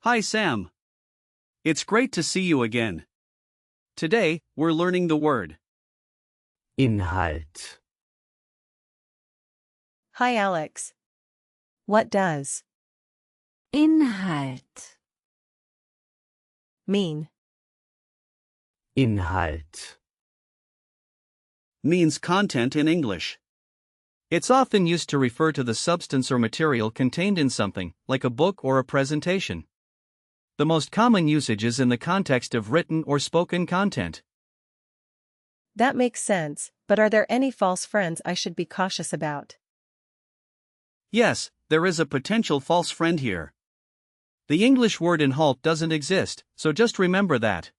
Hi Sam. It's great to see you again. Today, we're learning the word Inhalt. Hi Alex. What does Inhalt. mean? Inhalt. means content in English. It's often used to refer to the substance or material contained in something, like a book or a presentation. The most common usage is in the context of written or spoken content. That makes sense, but are there any false friends I should be cautious about? Yes, there is a potential false friend here. The English word inhalt doesn't exist, so just remember that.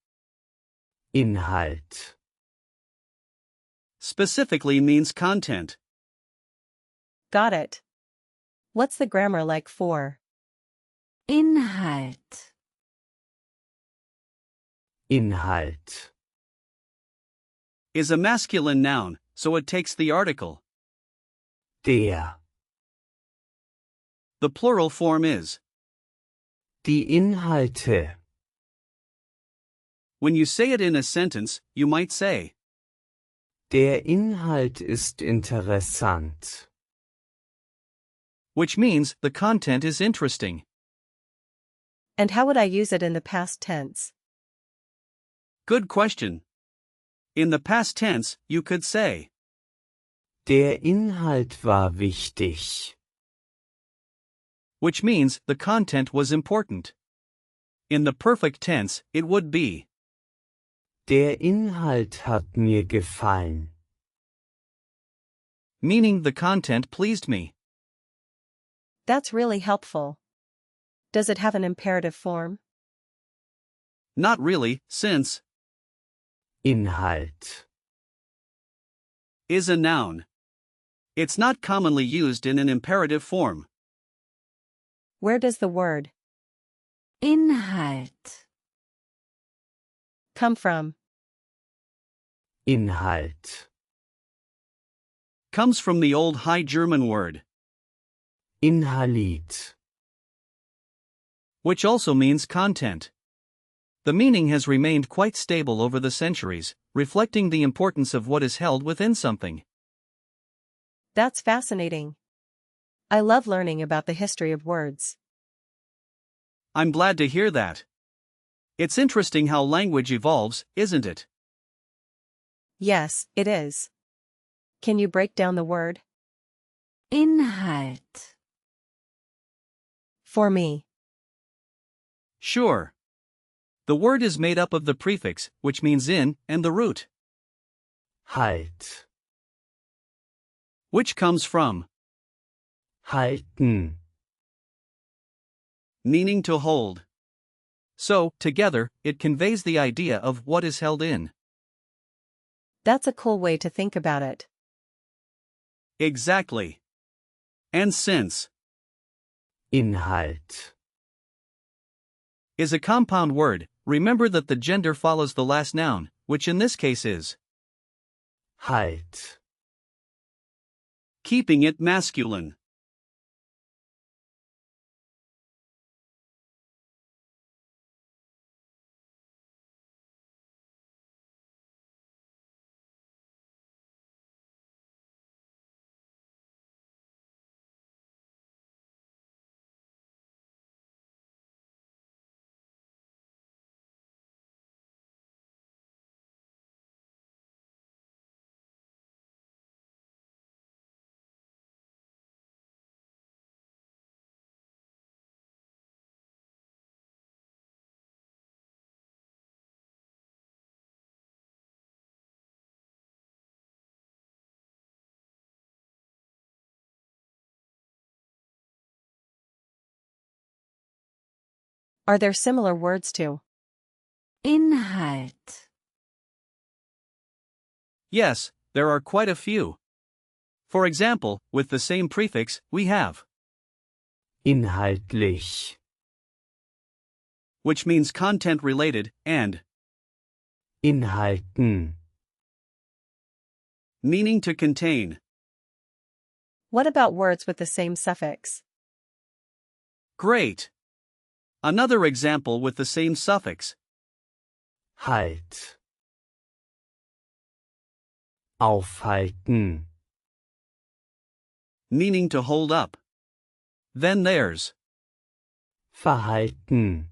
Inhalt. Specifically means content. Got it. What's the grammar like for Inhalt. Inhalt. Is a masculine noun, so it takes the article. Der. The plural form is. Die Inhalte. When you say it in a sentence, you might say, Der Inhalt ist interessant. which means the content is interesting. and how would I use it in the past tense? Good question. In the past tense, you could say, Der Inhalt war wichtig. which means the content was important. In the perfect tense, it would be, Der Inhalt hat mir gefallen. meaning the content pleased me. That's really helpful. Does it have an imperative form? Not really, since Inhalt. is a noun. It's not commonly used in an imperative form. Where does the word Inhalt. come from? Inhalt. Comes from the Old High German word, Inhalit. which also means content. The meaning has remained quite stable over the centuries, reflecting the importance of what is held within something. That's fascinating. I love learning about the history of words. I'm glad to hear that. It's interesting how language evolves, isn't it? Yes, it is. Can you break down the word? Inhalt. For me. Sure. The word is made up of the prefix, which means in, and the root, Halt. which comes from, Halten. meaning to hold. So, together, it conveys the idea of what is held in. That's a cool way to think about it. Exactly. And since Inhalt. is a compound word, remember that the gender follows the last noun, which in this case is, Halt. keeping it masculine. Are there similar words to Inhalt. Yes, there are quite a few. For example, with the same prefix, we have, Inhaltlich. which means content related, and, Inhalten. meaning to contain. What about words with the same suffix? Great. Another example with the same suffix. Halt. Aufhalten. Meaning to hold up. Then there's Verhalten.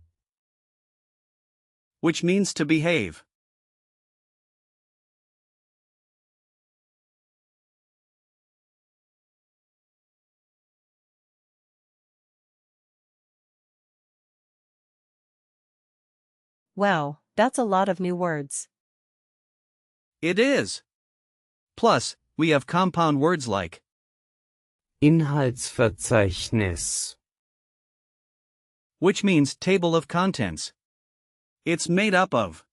which means to behave. Wow, that's a lot of new words. It is. Plus, we have compound words like Inhaltsverzeichnis. which means table of contents. It's made up of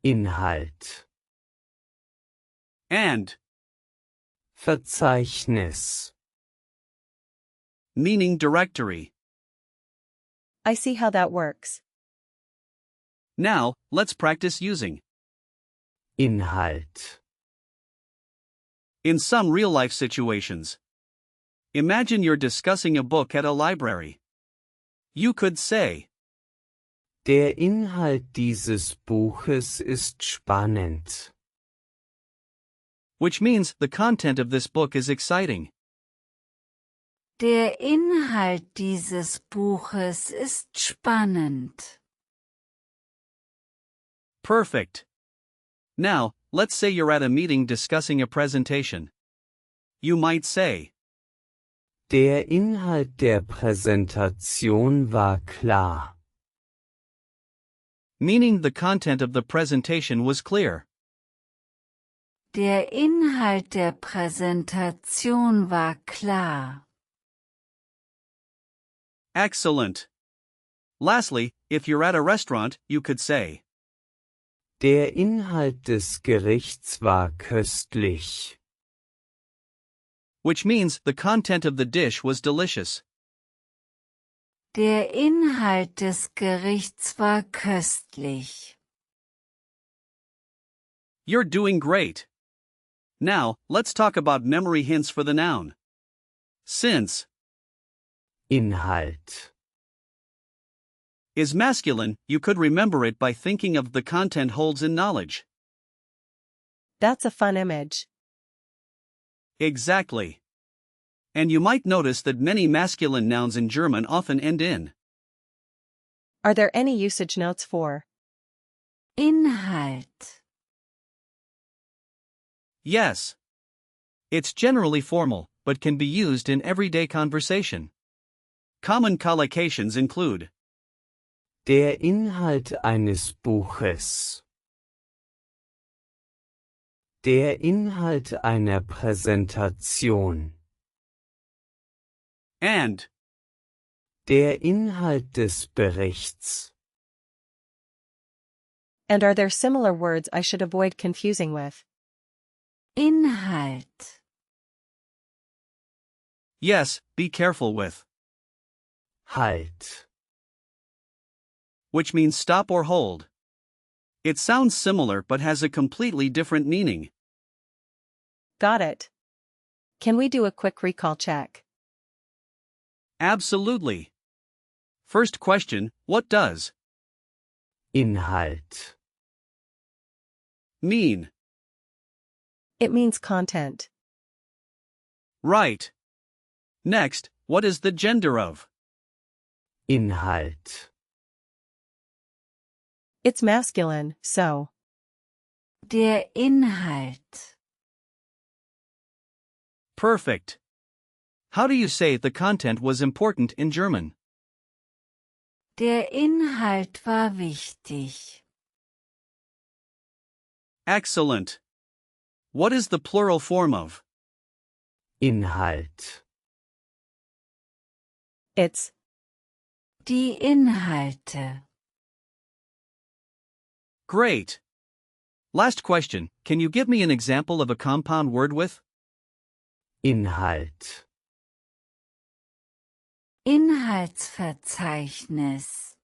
Inhalt. and, Verzeichnis. meaning directory. I see how that works. Now, let's practice using. Inhalt. In some real-life situations. Imagine you're discussing a book at a library. You could say, Der Inhalt dieses Buches ist spannend. which means the content of this book is exciting. Der Inhalt dieses Buches ist spannend. Perfect. Now, let's say you're at a meeting discussing a presentation. You might say, Der Inhalt der Präsentation war klar. meaning the content of the presentation was clear. Der Inhalt der Präsentation war klar. Excellent. Lastly, if you're at a restaurant, you could say, Der Inhalt des Gerichts war köstlich. which means the content of the dish was delicious. Der Inhalt des Gerichts war köstlich. You're doing great. Now, let's talk about memory hints for the noun. Since Inhalt. is masculine, you could remember it by thinking of the content holds in knowledge. That's a fun image. Exactly. And you might notice that many masculine nouns in German often end in. Are there any usage notes for Inhalt. Yes. It's generally formal, but can be used in everyday conversation. Common collocations include Der Inhalt eines Buches. Der Inhalt einer Präsentation. and, Der Inhalt des Berichts. and are there similar words I should avoid confusing with? Inhalt. yes, be careful with, Halt. which means stop or hold. It sounds similar but has a completely different meaning. Got it. Can we do a quick recall check? Absolutely. First question, what does Inhalt. mean? It means content. Right. Next, what is the gender of? Inhalt. It's masculine, so Der Inhalt. Perfect. How do you say the content was important in German? Der Inhalt war wichtig. Excellent. What is the plural form of? Inhalt. it's Die Inhalte. Great. Last question, can you give me an example of a compound word with? Inhalt. Inhaltsverzeichnis.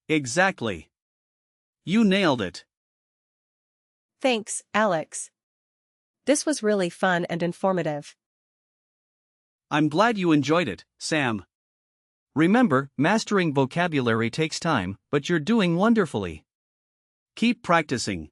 Exactly. You nailed it. Thanks, Alex. This was really fun and informative. I'm glad you enjoyed it, Sam. Remember, mastering vocabulary takes time, but you're doing wonderfully. Keep practicing.